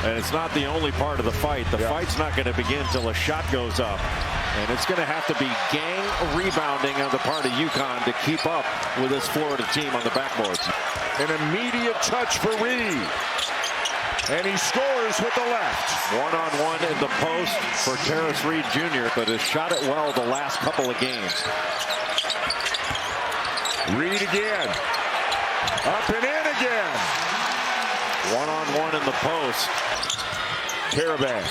And it's not the only part of the fight. The fight's not going to begin till a shot goes up. And it's going to have to be gang rebounding on the part of UConn to keep up with this Florida team on the backboards. An immediate touch for Reed. And he scores with the left. One-on-one in the post for Terrace Reed Jr., but has shot it well the last couple of games. Reed again. Up and in again. One-on-one in the post. Caravan.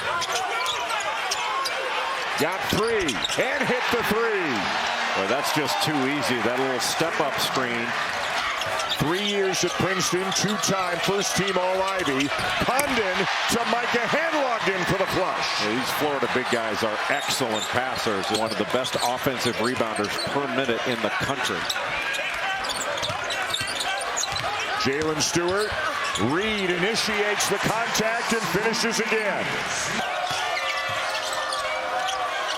Got three and hit the three. Well, that's just too easy. That little step-up screen. 3 years at Princeton, two-time first-team All-Ivy. Condon to Micah Handlogden for the flush. Well, these Florida big guys are excellent passers. One of the best offensive rebounders per minute in the country. Jalen Stewart. Reed initiates the contact and finishes again.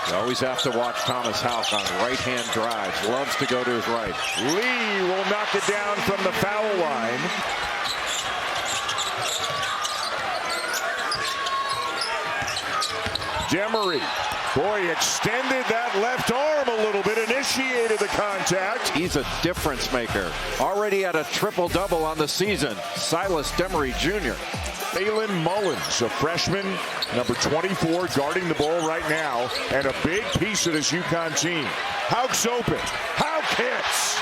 You always have to watch Thomas Houck on right-hand drives. Loves to go to his right. Lee will knock it down from the foul line. Demery. Boy, extended that left arm a little bit, initiated the contact. He's a difference maker. Already at a triple-double on the season. Silas Demery Jr. Phelan Mullins, a freshman, number 24, guarding the ball right now, and a big piece of this UConn team. Houck's open. Houck hits.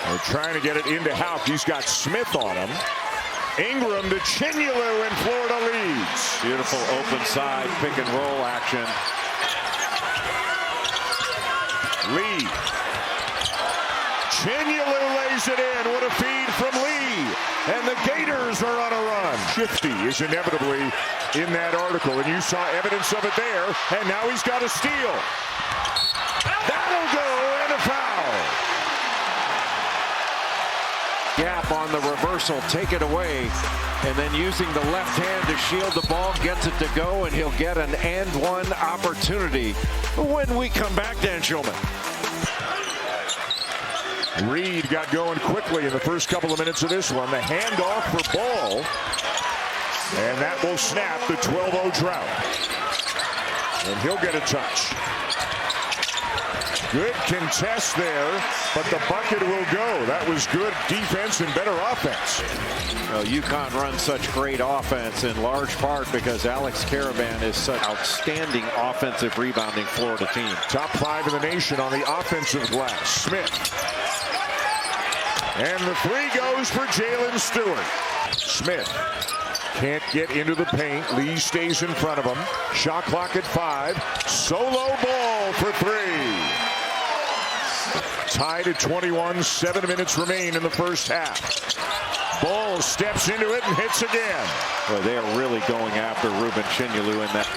They're trying to get it into Houck. He's got Smith on him. Ingram to Chinyalu, and Florida leads. Beautiful open side pick and roll action. Lee. Chinyalu lays it in. What a feed from Lee. And the Gators are on a run. Shifty is inevitably in that article, and you saw evidence of it there. And now he's got a steal. That'll go, and a foul. Gap on the reversal, take it away, and then using the left hand to shield the ball, gets it to go, and he'll get an and one opportunity when we come back, Dan Schulman. Reed got going quickly in the first couple of minutes of this one. The handoff for Ball, and that will snap the 12-0 drought. And he'll get a touch. Good contest there, but the bucket will go. That was good defense and better offense. UConn runs such great offense in large part because Alex Caravan is such outstanding offensive rebounding Florida team. Top 5 in the nation on the offensive glass. Smith. And the three goes for Jalen Stewart. Smith can't get into the paint. Lee stays in front of him. Shot clock at 5. Solo Ball for 3. Tied at 21. 7 minutes remain in the first half. Ball steps into it and hits again. Well, they are really going after Ruben Chinyalu in that.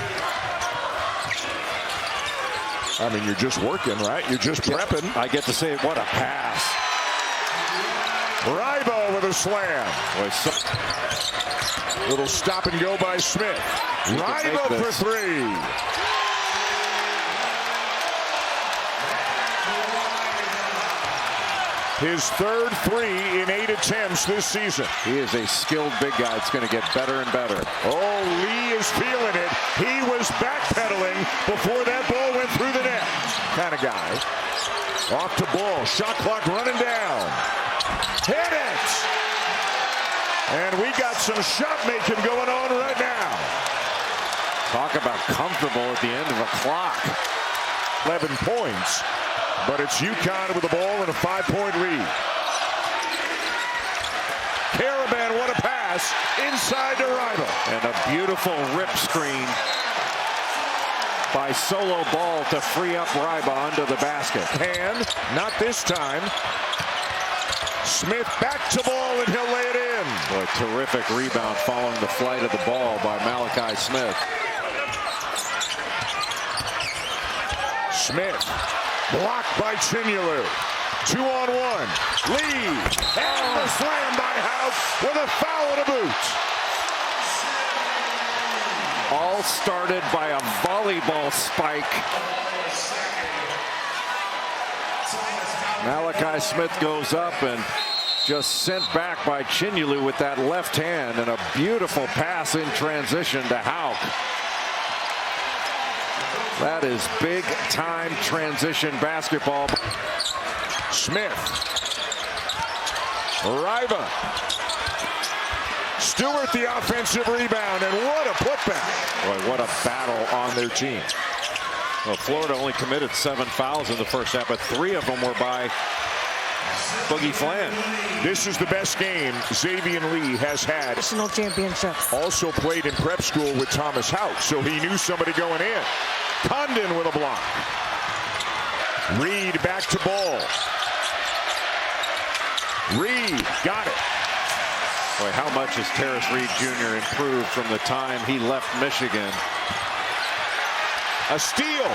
I mean, you're just working, right? You're just prepping. I get to say, what a pass. Rybo with a slam. Boy, little stop and go by Smith. Rybo for 3. His third 3 in 8 attempts this season. He is a skilled big guy. It's going to get better and better. Oh, Lee is feeling it. He was backpedaling before that ball went through the net. Kind of guy. Off to Ball. Shot clock running down. Hit it! And we got some shot making going on right now. Talk about comfortable at the end of a clock. 11 points. But it's UConn with the ball and a 5-point lead. Caravan, what a pass inside to Rybo. And a beautiful rip screen by Solo Ball to free up Rybo under the basket. And not this time. Smith back to Ball, and he'll lay it in. Boy, terrific rebound following the flight of the ball by Malachi Smith. Smith. Blocked by Chinyalu. 2-on-1. Lee. And the slam by Houck with a foul and a boot. All started by a volleyball spike. Malachi Smith goes up and Just sent back by Chinyelu with that left hand, and a beautiful pass in transition to Hauk. That is big time transition basketball. Smith. Riva. Stewart the offensive rebound, and what a putback. Boy, what a battle on their team. Well, Florida only committed 7 fouls in the first half, but 3 of them were by Boogie Flan. This is the best game Xavier Lee has had. National championships. Also played in prep school with Thomas Hauk, so he knew somebody going in. Condon with a block. Reed back to ball. Reed got it. Boy, how much has Terrace Reed Jr. improved from the time he left Michigan? A steal.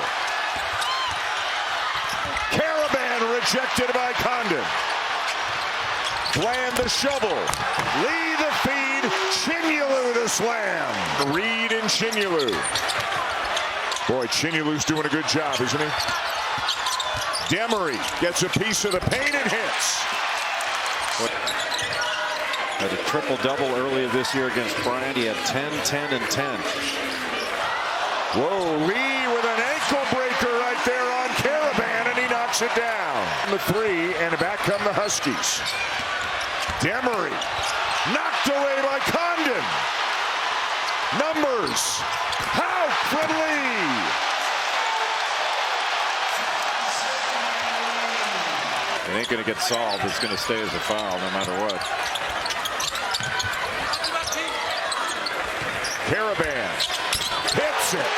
Caravan rejected by Condon. Flan the shovel. Lee the feed. Chinyelu the slam. Reed and Chinyelu. Boy, Chinyelu's doing a good job, isn't he? Demery gets a piece of the paint and hits. Had a triple-double earlier this year against Bryant. He had 10, 10, and 10. Whoa, Lee with an ankle breaker right there on Caravan, and he knocks it down. The 3, and back come the Huskies. Demery knocked away by Condon. Numbers. Hauk from Lee. It ain't going to get solved. It's going to stay as a foul no matter what. Caravan hits it.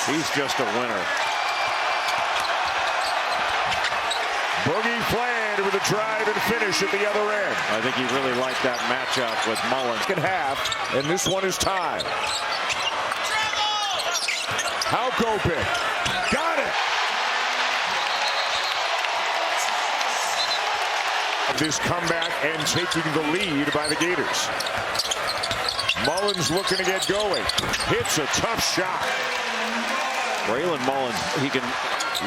He's just a winner. Boogie Flan with a drive and finish at the other end. I think he really liked that matchup with Mullen. Second half, and this one is tied. Hauk open. Got it. This comeback and taking the lead by the Gators. Mullins looking to get going. Hits a tough shot. Braylon Mullins, he can.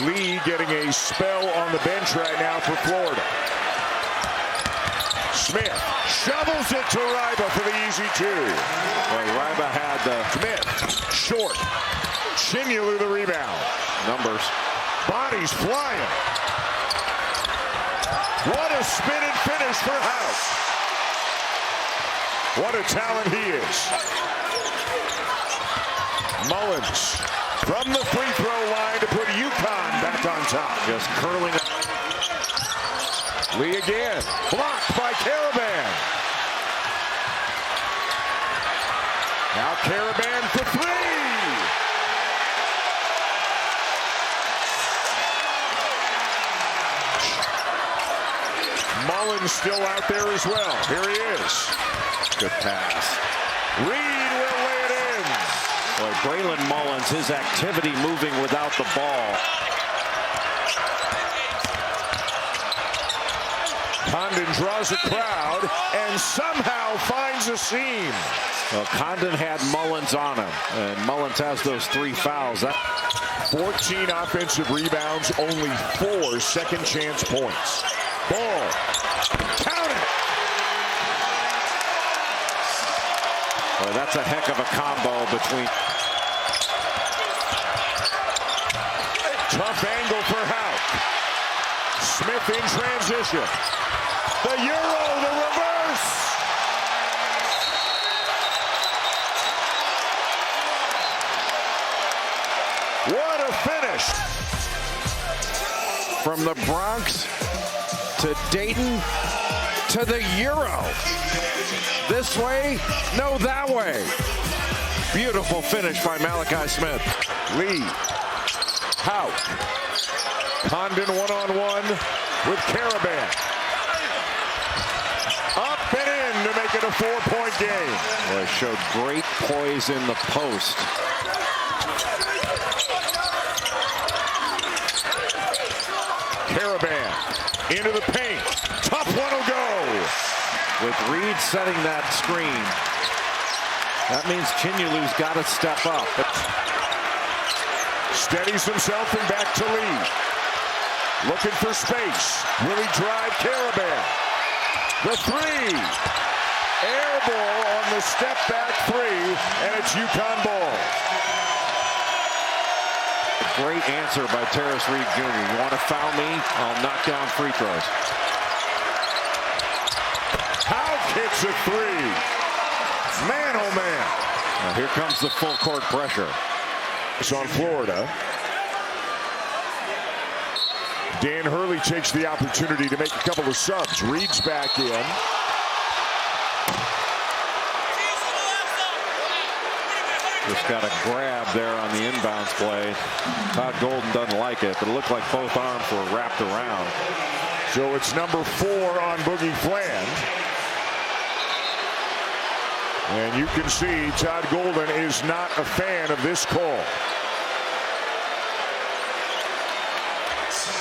Lee getting a spell on the bench right now for Florida. Smith shovels it to Riva for the easy 2. Well, Riva had the Smith short. Chinyelu the rebound. numbers. Bodies flying. What a spin and finish for Hauk. What a talent he is. Mullins from the free throw line to put UConn back on top. Just curling. Lee again. Blocked by Caravan. Now Caravan for three. Mullins still out there as well. Here he is. Good pass. Reed will lay it in. Boy, Braylon Mullins, his activity moving without the ball. Condon draws a crowd and somehow finds a seam. Well, Condon had Mullins on him, and Mullins has those 3 fouls. 14 offensive rebounds, only 4 second chance points. Ball. Count it. Well, that's a heck of a combo between. Tough angle for Hauk. Smith in transition. The Euro, the reverse. What a finish. From the Bronx to Dayton to the Euro. This way, no, that way. Beautiful finish by Malachi Smith. Lee. Hauk. Condon one-on-one with Caravan. Up and in to make it a 4-point game. Well, showed great poise in the post. Caravan into the paint. Tough one will go. With Reed setting that screen, that means Chinyelu's got to step up. Steadies himself and back to Lee. looking for space. Will he drive Caravan? The three. Air ball on the step back three, and it's UConn ball. Great answer by Terrace Reed Jr. You want to foul me? I'll knock down free throws. How hits a three. Man, oh man. Now here comes the full court pressure. It's on Florida. Dan Hurley takes the opportunity to make a couple of subs. Reed's back in. Just got a grab there on the inbounds play. Todd Golden doesn't like it, but it looked like both arms were wrapped around. So it's number 4 on Boogie Fland. And you can see Todd Golden is not a fan of this call.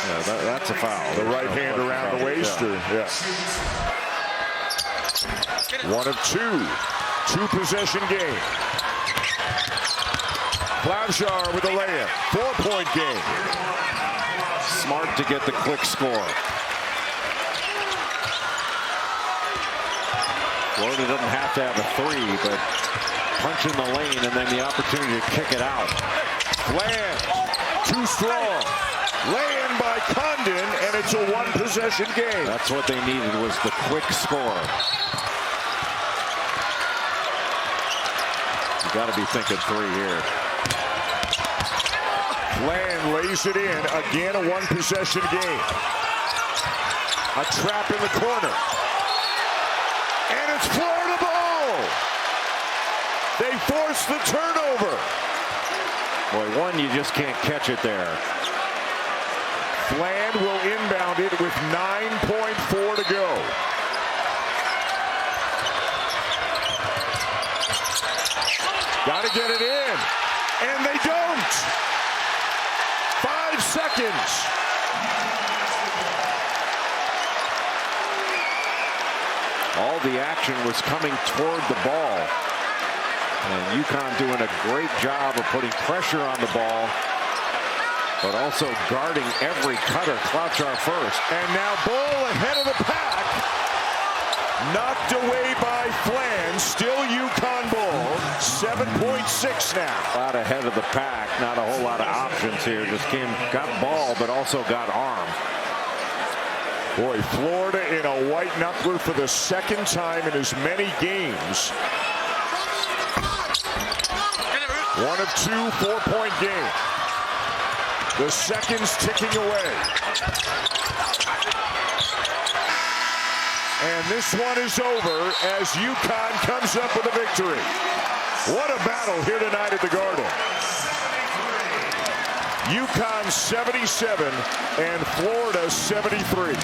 Yeah, that's a foul. The right hand around the waist. Yeah. 1 of 2. 2-possession game. Plowshar with a layup. 4-point game. Smart to get the quick score. Florida doesn't have to have a 3, but punch in the lane and then the opportunity to kick it out. Fland, too strong. Lay-in by Condon, and it's a 1-possession game. That's what they needed, was the quick score. You got to be thinking 3 here. Fland lays it in. Again, a 1-possession game. A trap in the corner. And it's Florida ball. They force the turnover. Boy, 1, you just can't catch it there. Fland will inbound it with 9.4 to go. Got to get it in. And they don't. 5 seconds. All the action was coming toward the ball. And UConn doing a great job of putting pressure on the ball, but also guarding every cutter. Clouchar first. And now ball ahead of the pack. Knocked away by Fland. Still UConn ball. 7.6 now. A lot ahead of the pack. Not a whole lot of options here. Just got ball, but also got arm. Boy, Florida in a white knuckler for the 2nd time in as many games. 1 of 2 4-point game. The seconds ticking away. And this one is over as UConn comes up with a victory. What a battle here tonight at the Garden. UConn 77 and Florida 73.